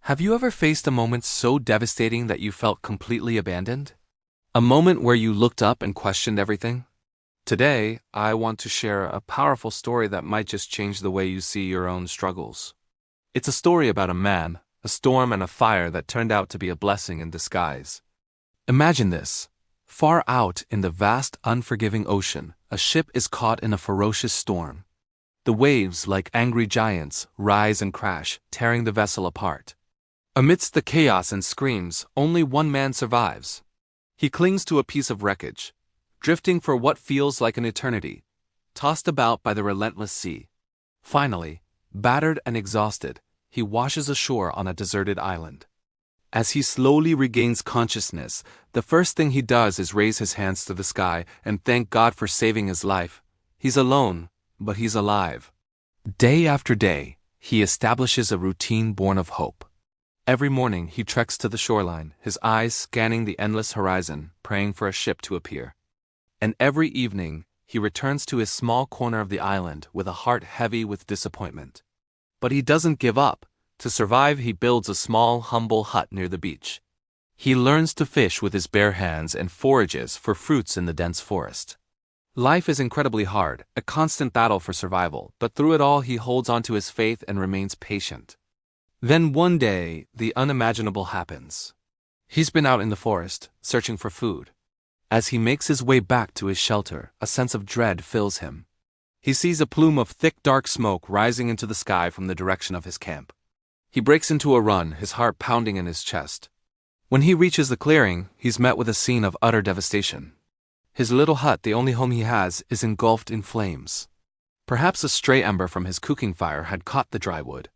Have you ever faced a moment so devastating that you felt completely abandoned? A moment where you looked up and questioned everything? Today, I want to share a powerful story that might just change the way you see your own struggles. It's a story about a man, a storm, and a fire that turned out to be a blessing in disguise. Imagine this. Far out in the vast, unforgiving ocean, a ship is caught in a ferocious storm. The waves, like angry giants, rise and crash, tearing the vessel apart. Amidst the chaos and screams, only one man survives. He clings to a piece of wreckage, drifting for what feels like an eternity, tossed about by the relentless sea. Finally, battered and exhausted, he washes ashore on a deserted island. As he slowly regains consciousness, the first thing he does is raise his hands to the sky and thank God for saving his life. He's alone, but he's alive. Day after day, he establishes a routine born of hope. Every morning he treks to the shoreline, his eyes scanning the endless horizon, praying for a ship to appear. And every evening, he returns to his small corner of the island with a heart heavy with disappointment. But he doesn't give up. To survive, he builds a small, humble hut near the beach. He learns to fish with his bare hands and forages for fruits in the dense forest. Life is incredibly hard, a constant battle for survival, but through it all he holds on to his faith and remains patient. Then one day, the unimaginable happens. He's been out in the forest, searching for food. As he makes his way back to his shelter, a sense of dread fills him. He sees a plume of thick, dark smoke rising into the sky from the direction of his camp. He breaks into a run, his heart pounding in his chest. When he reaches the clearing, he's met with a scene of utter devastation. His little hut, the only home he has, is engulfed in flames. Perhaps a stray ember from his cooking fire had caught the dry wood.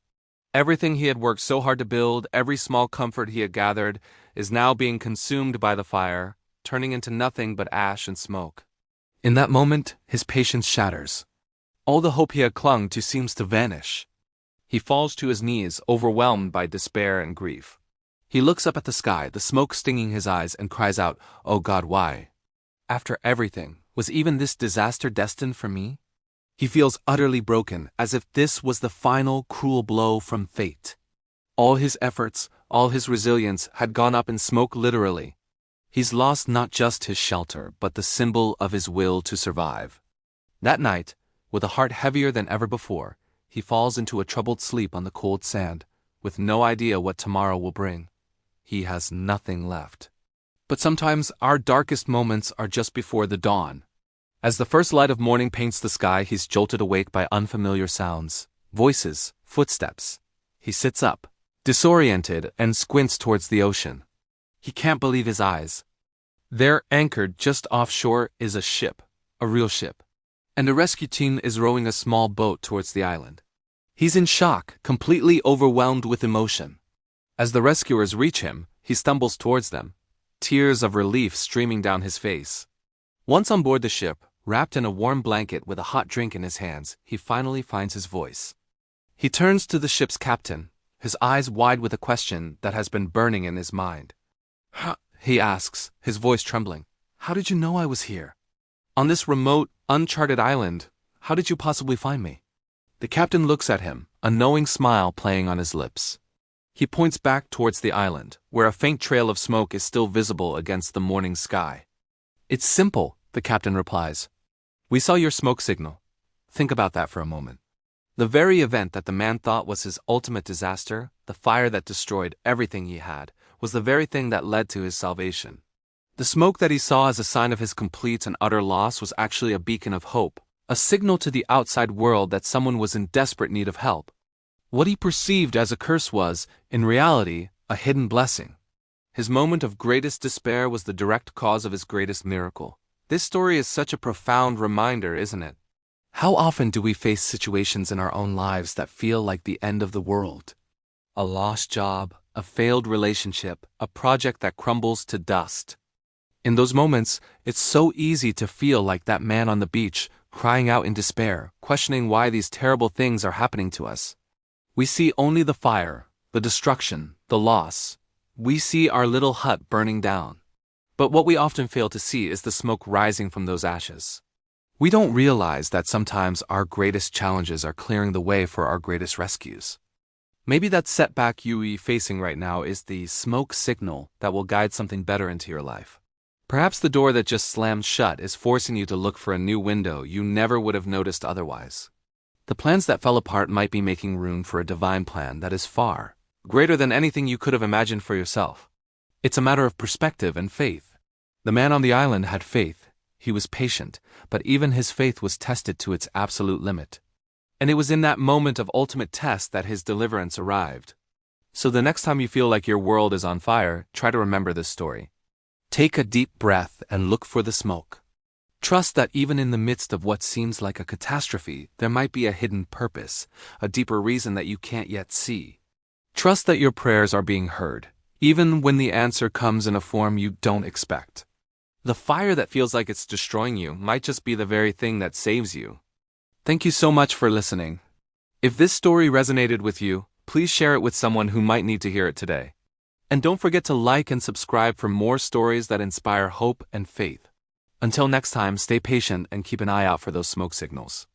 Everything he had worked so hard to build, every small comfort he had gathered, is now being consumed by the fire, turning into nothing but ash and smoke. In that moment, his patience shatters. All the hope he had clung to seems to vanish. He falls to his knees, overwhelmed by despair and grief. He looks up at the sky, the smoke stinging his eyes, and cries out, "Oh God, why? After everything, was even this disaster destined for me?" He feels utterly broken, as if this was the final, cruel blow from fate. All his efforts, all his resilience had gone up in smoke literally. He's lost not just his shelter, but the symbol of his will to survive. That night, with a heart heavier than ever before, he falls into a troubled sleep on the cold sand, with no idea what tomorrow will bring. He has nothing left. But sometimes our darkest moments are just before the dawn. As the first light of morning paints the sky, he's jolted awake by unfamiliar sounds, voices, footsteps. He sits up, disoriented, and squints towards the ocean. He can't believe his eyes. There, anchored just offshore, is a ship, a real ship. And a rescue team is rowing a small boat towards the island. He's in shock, completely overwhelmed with emotion. As the rescuers reach him, he stumbles towards them, tears of relief streaming down his face. Once on board the ship, wrapped in a warm blanket with a hot drink in his hands, he finally finds his voice. He turns to the ship's captain, his eyes wide with a question that has been burning in his mind. He asks, his voice trembling. "How did you know I was here? On this remote, uncharted island, how did you possibly find me?" The captain looks at him, a knowing smile playing on his lips. He points back towards the island, where a faint trail of smoke is still visible against the morning sky. "It's simple," the captain replies. "We saw your smoke signal. Think about that for a moment." The very event that the man thought was his ultimate disaster, the fire that destroyed everything he had, was the very thing that led to his salvation. The smoke that he saw as a sign of his complete and utter loss was actually a beacon of hope, a signal to the outside world that someone was in desperate need of help. What he perceived as a curse was, in reality, a hidden blessing. His moment of greatest despair was the direct cause of his greatest miracle. This story is such a profound reminder, isn't it? How often do we face situations in our own lives that feel like the end of the world? A lost job, a failed relationship, a project that crumbles to dust. In those moments, it's so easy to feel like that man on the beach, crying out in despair, questioning why these terrible things are happening to us. We see only the fire, the destruction, the loss. We see our little hut burning down. But what we often fail to see is the smoke rising from those ashes. We don't realize that sometimes our greatest challenges are clearing the way for our greatest rescues. Maybe that setback you're facing right now is the smoke signal that will guide something better into your life. Perhaps the door that just slammed shut is forcing you to look for a new window you never would have noticed otherwise. The plans that fell apart might be making room for a divine plan that is far greater than anything you could have imagined for yourself. It's a matter of perspective and faith. The man on the island had faith. He was patient, but even his faith was tested to its absolute limit. And it was in that moment of ultimate test that his deliverance arrived. So the next time you feel like your world is on fire, try to remember this story. Take a deep breath and look for the smoke. Trust that even in the midst of what seems like a catastrophe, there might be a hidden purpose, a deeper reason that you can't yet see. Trust that your prayers are being heard, even when the answer comes in a form you don't expect. The fire that feels like it's destroying you might just be the very thing that saves you. Thank you so much for listening. If this story resonated with you, please share it with someone who might need to hear it today. And don't forget to like and subscribe for more stories that inspire hope and faith. Until next time, stay patient and keep an eye out for those smoke signals.